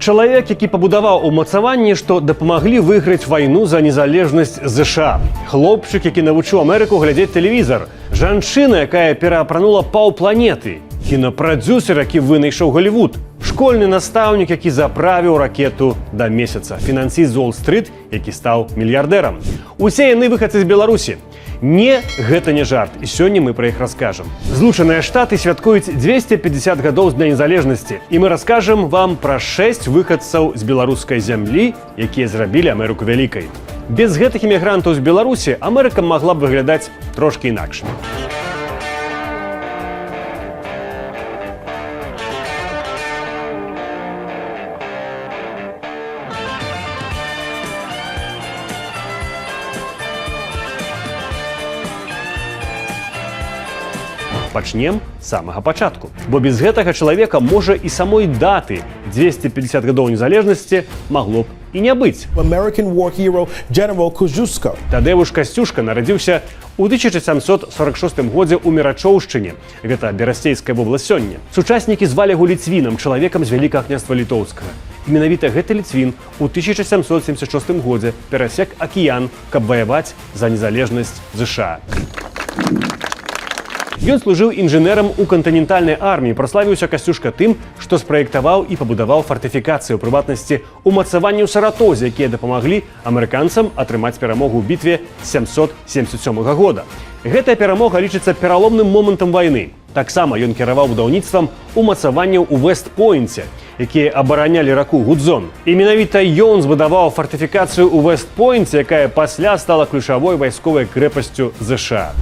Чалавек, які пабудаваў умацаванні, што дапамаглі выйграць вайну за незалежнасць ЗША. Хлопчык, які навучыў Амерыку глядзець тэлевізар. Жанчына, якая пераапранула паўпланеты. Кінапрадзюсер, які вынайшаў Голлівуд. Школьны настаўнік, які заправіў ракету да месяца. Фінансіст з Уолл-стрыт, які стаў мільярдэрам. Усе яны выхадцы з Беларусі. Не, гэта не жарт, і сёння мы пра іх раскажам. Злучаныя Штаты святкуюць 250 гадоў з дня незалежнасці, і мы раскажам вам пра 6 выхадцаў з беларускай зямлі, якія зрабілі Амерыку вялікай. Без гэтых імігрантаў з Беларусі Амерыка магла б выглядаць трошкі інакш. Пачнем з самага пачатку. Бо без гэтага чалавека, можа, і самой даты 250 гадоў незалежнасці магло б і не быць. Тадеуш Касцюшка нарадзіўся ў 1746 годзе ў Мерачоўшчыне. Гэта Берасцейская вобласць сёння. Сучаснікі звалі яго Ліцвінам, чалавекам з Вялікага княства Літоўскага. Менавіта гэты Ліцвін у 1776 годзе перасек акіян, каб ваяваць за незалежнасць ЗША. Ён служыў інжынерам у кантынентальнай арміі, праславіўся Касцюшка тым, што спраектаваў і пабудаваў фартыфікацыю, у прыватнасці умацаванні ў Саратозе, якія дапамаглі амерыканцам атрымаць перамогу ў бітве 777 года. Гэтая перамога лічыцца пераломным момантам вайны. Таксама ён кіраваў будаўніцтвам умацаванняў у Вэст-Пойнце, якія абаранялі раку Гудзон. І менавіта ён збудаваў фартыфікацыю ў Вэст-Пойнце, якая пасля стала ключавой вайсковай крэпасцю ЗША.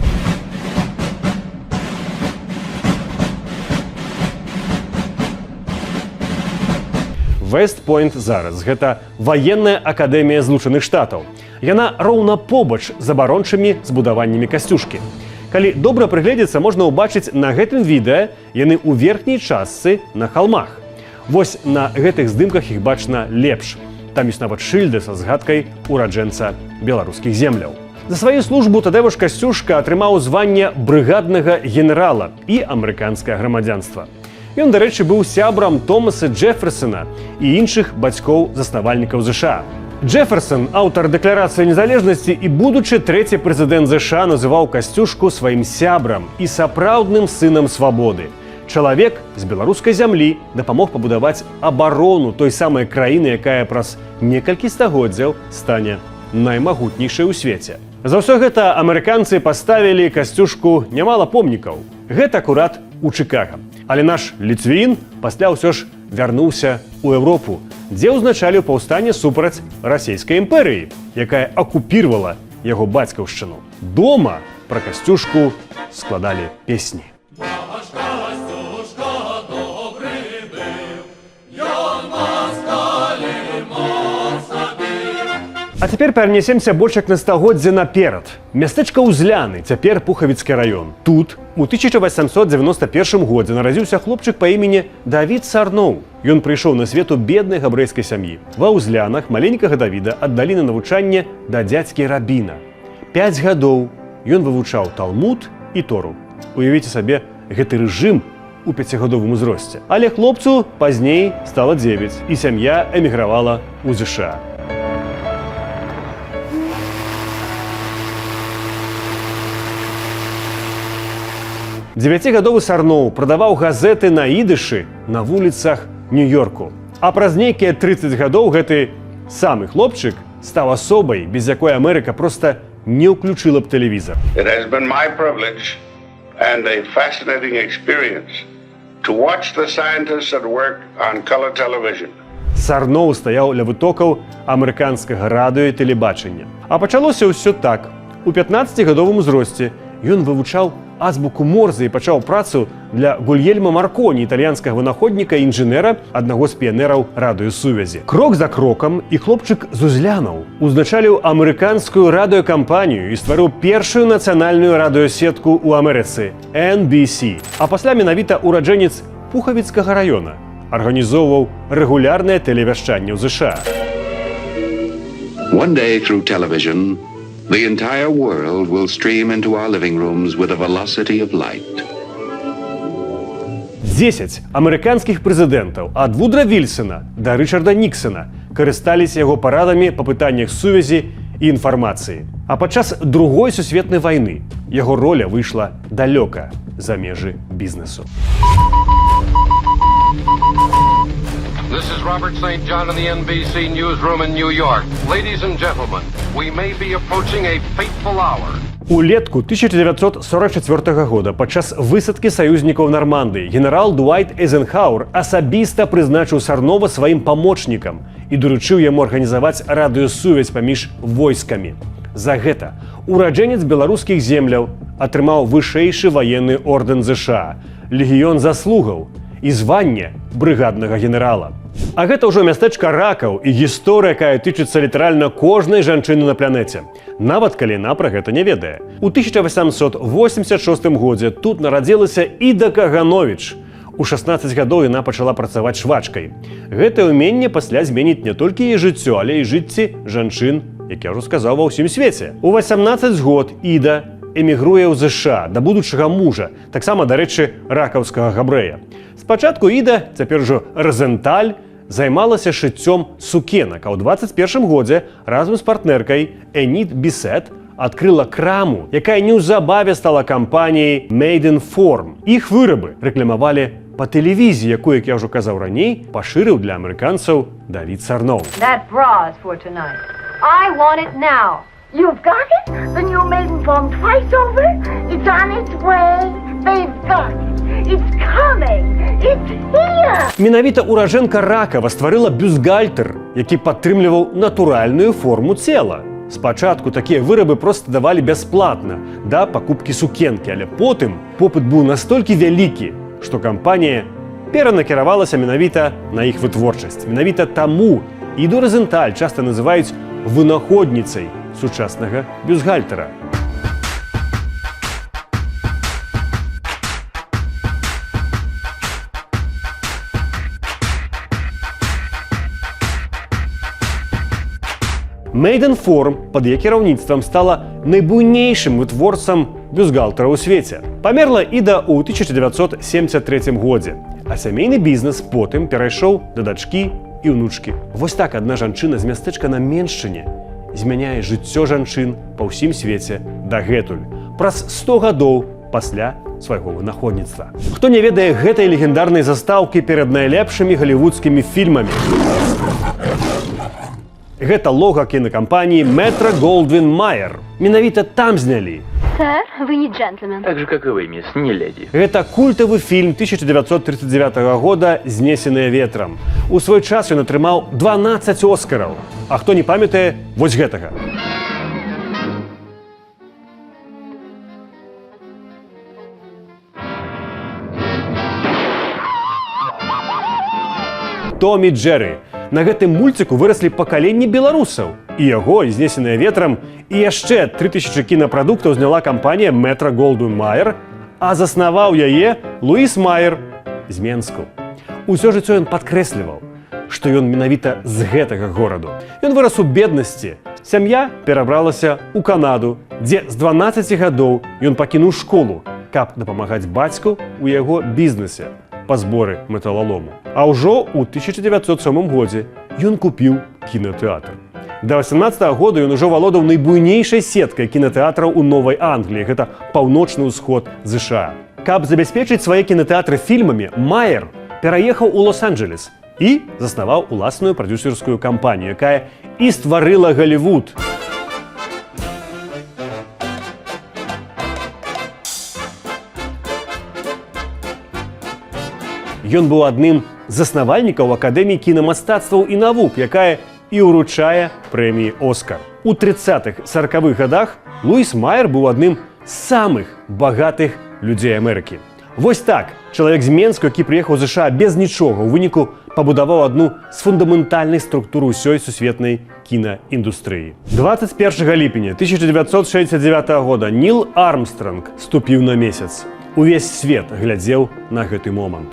Вэст-Пойнт зараз – гэта ваенная акадэмія Злучаных Штатаў. Яна роўна побач з абарончымі збудаваннямі Касцюшкі. Калі добра прыгледзецца, можна ўбачыць на гэтым відэа яны ў верхняй частцы на халмах. Вось на гэтых здымках іх бачна лепш. Там ёсць нават шыльда са згадкай ураджэнца беларускіх земляў. За сваю службу Тадеуш Касцюшка атрымаў званне брыгаднага генерала і амерыканскае грамадзянства. Ён, дарэчы, быў сябрам Томаса Джэферсона і іншых бацькоў-заснавальнікаў ЗША. Джэферсон, аўтар дэкларацыі незалежнасці і будучы трэці прэзідэнт ЗША, называў Касцюшку сваім сябрам і сапраўдным сынам свабоды. Чалавек з беларускай зямлі дапамог пабудаваць абарону той самай краіны, якая праз некалькі стагоддзяў стане наймагутнейшай у свеце. За ўсё гэта амерыканцы паставілі Касцюшку нямала помнікаў. Гэта акурат у Чыкага. Але наш Ліцвін пасля ўсё ж вярнуўся ў Еўропу, дзе ўзначаліў паўстанне супраць расійскай імперыі, якая акупірвала яго бацькаўшчыну. Дома пра Касцюшку складалі песні. А цяпер перанесемся больш як на стагоддзе наперад. Мястэчка Узляны, цяпер Пухавіцкі раён. Тут у 1891 годзе нарадзіўся хлопчык па імені Давід Сарноў. Ён прыйшоў на свет у беднай габрэйскай сям'і. Ва Узлянах маленькага Давіда аддалі на навучанне да дзядзькі рабіна. 5 гадоў ён вывучаў Талмуд і Тору. Уявіце сабе гэты рэжым у 5гадовым узросце. Але хлопцу пазней стала 9, і сям'я эмігравала ў ЗША. Дзевяцігадовы Сарноў прадаваў газеты на ідышы на вуліцах Нью-Йорку. А праз нейкія 30 гадоў гэты самы хлопчык стаў асобай, без якой Амерыка проста не ўключыла б тэлевізар. It has been my privilege and a fascinating experience to watch the scientists at work on color television. Сарноў стаяў ля вытокаў амерыканскага радыё і тэлебачання. А пачалося ўсё так. У 15гадовым узросце ён вывучаў азбуку Морзе і пачаў працу для Гульельма Марконі, італьянскага вынаходніка і інжынера, аднаго з піянераў радыёсувязі. Крок за крокам і хлопчык з Узлянаў узначаліў амерыканскую радыёкампанію і стварыў першую нацыянальную радыёсетку ў Амерыцы – NBC. А пасля менавіта ураджэнец Пухавіцкага раёна арганізоўваў рэгулярнае тэлевяшчанне ў ЗША. One day through television, the entire world will stream into our living rooms with a velocity of light. 10 амерыканскіх прэзідэнтаў ад Вудра Вільсона да Рычарда Ніксона карысталіся яго парадамі па пытаннях сувязі і інфармацыі. А падчас Другой сусветнай вайны яго роля выйшла далёка за межы бізнесу. This is Robert St. John in the NBC newsroom in New York. Ladies and gentlemen, we may be approaching a fateful hour. Улетку 1944 года падчас высадкі саюзнікаў Нармандыі генерал Дуайт Эйзенхауэр асабіста прызначыў Сарнова сваім памочнікам і даручыў яму арганізаваць радыёсувязь паміж войскамі. За гэта ураджэнец беларускіх земляў атрымаў вышэйшы ваенны ордэн ЗША, легіён заслугаў і званне брыгаднага генерала. А гэта ўжо мястэчка ракаў і гісторыя, якая тычыцца літаральна кожнай жанчыны на планеце, нават калі яна пра гэта не ведае. У 1886 годзе тут нарадзілася Іда Кагановіч. У 16 гадоў яна пачала працаваць швачкай. Гэтае ўменне пасля зменіць не толькі яе жыццё, але і жыцці жанчын, як я ўжо сказаў, ва ўсім свеце. У 18 год Іда эмігруе ў ЗША да будучага мужа, таксама, дарэчы, ракаўскага габрэя. Спачатку Іда, цяпер ужо Розенталь, займалася шыццём сукенак, а ў 21 годзе разам з партнеркай Энід Бісет адкрыла краму, якая неўзабаве стала кампаніяй Maidenform. Іх вырабы рэкламавалі па тэлевізіі, якую, як я ўжо казаў раней, пашырыў для амерыканцаў Давід Сарноў. That bra is for tonight. I want it now. You've got it? The new Maidenform twice over? It's on its way. They've got it. It's coming. It's here. Менавіта ураджэнка Ракава стварыла бюстгальтер, які падтрымліваў натуральную форму цела. Спачатку такія вырабы проста давалі бясплатна да пакупкі сукенкі, але потым попыт быў настолькі вялікі, што кампанія перанакіравалася менавіта на іх вытворчасць. Менавіта таму Іду Розенталь часта называюць вынаходніцай сучаснага бюстгальтера. Maidenform пад яе кіраўніцтвам стала найбуйнейшым вытворцам бюстгальтера ў свеце. Памерла Іда ў 1973 годзе, а сямейны бізнес потым перайшоў да дачкі і ўнучкі. Вось так адна жанчына з мястэчка на Меншчыне змяняе жыццё жанчын па ўсім свеце дагэтуль, праз 100 гадоў пасля свайго вынаходніцтва. Хто не ведае гэтай легендарнай застаўкі перад найлепшымі галівудскімі фільмамі? Гэта лога кінакампаніі Metro-Goldwyn-Mayer. Менавіта там знялі. Сэр, вы не джентльмен. Так же, как и вы, мисс, не леди. Гэта культавы фільм 1939 года «Знесеныя ветрам». У свой час ён атрымаў 12 оскараў. А хто не памятае, вось гэтага. Том і Джеррі. На гэтым мульціку выраслі пакаленні беларусаў. І яго, «Знесеныя ветрам», і яшчэ 3000 кінапрадуктаў зняла кампанія Metro-Goldwyn-Mayer, а заснаваў яе Луіс Майер з Менску. Усё жыццё ён падкрэсліваў, што ён менавіта з гэтага гораду. Ён вырас у беднасці. Сям'я перабралася ў Канаду, дзе з 12 гадоў ён пакінуў школу, каб дапамагаць бацьку ў яго бізнесе па зборы металалому. А ўжо ў 1907 годзе ён купіў кінатэатр. Да 18 года ён ужо валодаў найбуйнейшай сеткай кінатэатраў у Новай Англіі. Гэта паўночны ўсход ЗША. Каб забяспечыць свае кінатэатры фільмамі, Майер пераехаў у Лос-Анджелес і заснаваў уласную прадзюсерскую кампанію, якая і стварыла Галівуд. Ён быў адным з заснавальнікаў Акадэміі кінамастацтваў і навук, якая і ўручае прэміі «Оскар». У 30-40-х гадах Луіс Майер быў адным з самых багатых людзей Амерыкі. Вось так, чалавек з Менску, які прыехаў з ЗША без нічога, у выніку пабудаваў адну з фундаментальных структур усёй сусветнай кінаіндустрыі. 21 ліпеня 1969 года Ніл Армстронг ступіў на месяц. Увесь свет глядзеў на гэты момант.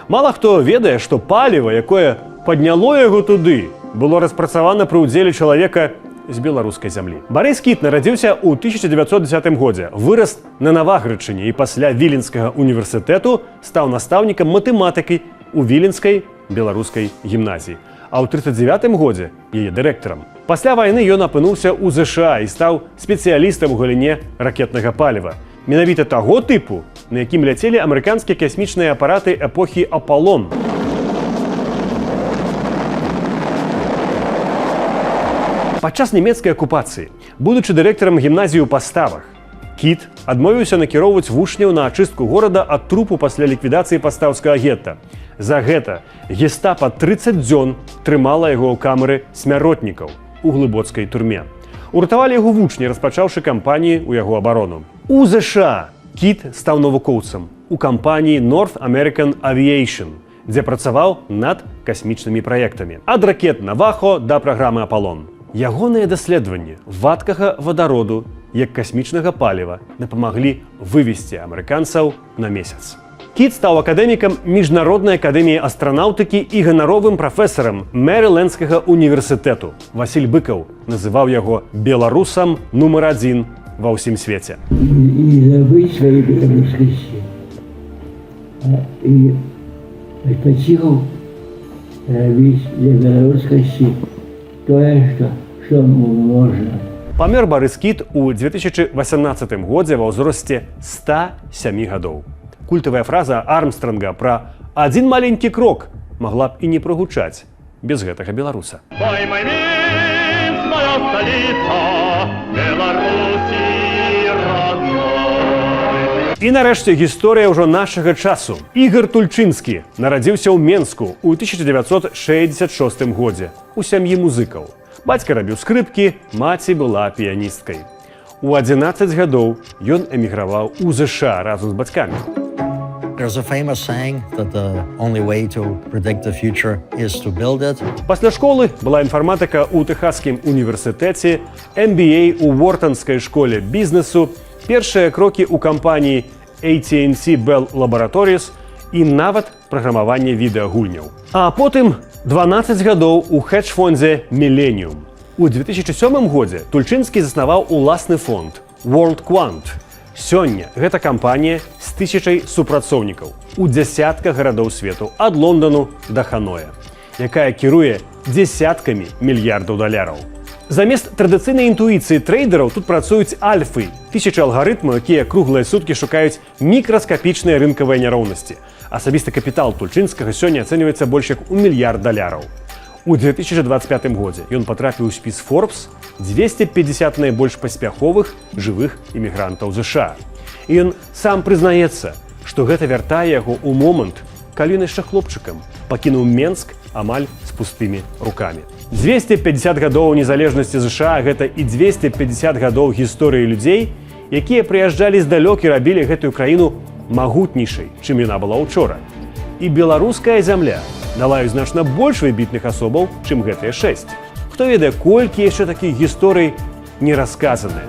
Мала хто ведае, што паліва, якое падняло яго туды, было распрацавана пры ўдзеле чалавека з беларускай зямлі. Барыс Кіт нарадзіўся ў 1910 годзе, вырас на Наваграчыне і пасля Віленскага універсітэту стаў настаўнікам матэматыкі у Віленскай беларускай гімназіі, а ў 1939 годзе яе дырэктарам. Пасля вайны ён апынуўся ў ЗША і стаў спецыялістам у галіне ракетнага паліва. Менавіта таго тыпу, на якім ляцелі амерыканскія касмічныя апараты эпохі Апалон. Падчас нямецкай акупацыі, будучы дырэктарам гімназіі ў Паставах, Кіт адмовіўся накіроўваць вучняў на ачыстку горада ад трупу пасля ліквідацыі пастаўскага гета. За гэта гестапа 30 дзён трымала яго ў камеры смяротнікаў у глыбоцкай турме. Уратавалі яго вучні, распачаўшы кампаніі ў яго абарону. У ЗША Кіт стаў навукоўцам у кампаніі North American Aviation, дзе працаваў над касмічнымі праектамі. Ад ракет Навахо да праграмы Апалон. Ягоныя даследаванні вадкага вадароду як касмічнага паліва дапамаглі вывесці амерыканцаў на месяц. Кіт стаў акадэмікам Міжнароднай акадэміі астранаўтыкі і ганаровым прафесарам Мэрылендскага універсітэту. Васіль Быкаў называў яго беларусам нумар 1 ва ўсім свеце. І забыць свае беларускасці. І паціху рабіць для беларускасці тое, што можна. Памёр Барыс Кіт у 2018 годзе ва ўзросце 107 гадоў. Культавая фраза Армстронга пра «адзін маленькі крок» магла б і не прагучаць без гэтага беларуса. Ой, мой Мінск, моя сталіца, Беларусі родной. І нарэшце гісторыя ўжо нашага часу. Ігар Тульчынскі нарадзіўся ў Менску ў 1966 годзе у сям'і музыкаў. Бацька рабіў скрыпкі, маці была піяністкай. У 11 гадоў ён эміграваў у ЗША разам з бацькамі. There's a famous saying that the only way to predict the future is to build it. Пасля школы была інфарматыка ў Тэхасскім універсітэце, MBA ў Уортонскай школе бізнесу, першыя крокі ў кампаніі AT&T Bell Laboratories і нават праграмаванне відэагульняў. А потым 12 гадоў у хедж-фондзе Millennium. У 2007 годзе Тульчынскі заснаваў уласны фонд World Quant. Сёння гэта кампанія з 1000 супрацоўнікаў у дзясятках гарадоў свету ад Лондану да Ханоя, якая кіруе дзесяткамі мільярдаў даляраў. Замест традыцыйнай інтуіцыі трейдераў тут працуюць альфы, тысячы алгарытмаў, якія круглыя суткі шукаюць мікраскапічныя рынкавыя няроўнасці. Асабісты капітал Тульчынскага сёння ацэньваецца больш як у мільярд даляраў. У 2025 годзе ён патрапіў у спіс Forbes 250 найбольш паспяховых жывых імігрантаў ЗША. І ён сам прызнаецца, што гэта вяртае яго ў момант, калі ён яшчэ хлопчыкам пакінуў Менск амаль з пустымі рукамі. 250 гадоў незалежнасці ЗША – гэта і 250 гадоў гісторыі людзей, якія прыязджалі здалёк і рабілі гэтую краіну магутнейшай, чым яна была ўчора. І беларуская зямля дала ёй значна больш выбітных асобаў, чым гэтыя 6. Хто ведае, колькі яшчэ такіх гісторый не расказаныя.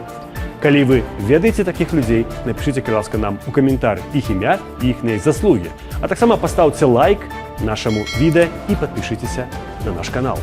Калі вы ведаеце такіх людзей, напішыце, калі ласка, нам у каментары іх імя і іхныя заслугі. А таксама пастаўце лайк нашаму відэа і падпішыцеся на наш канал.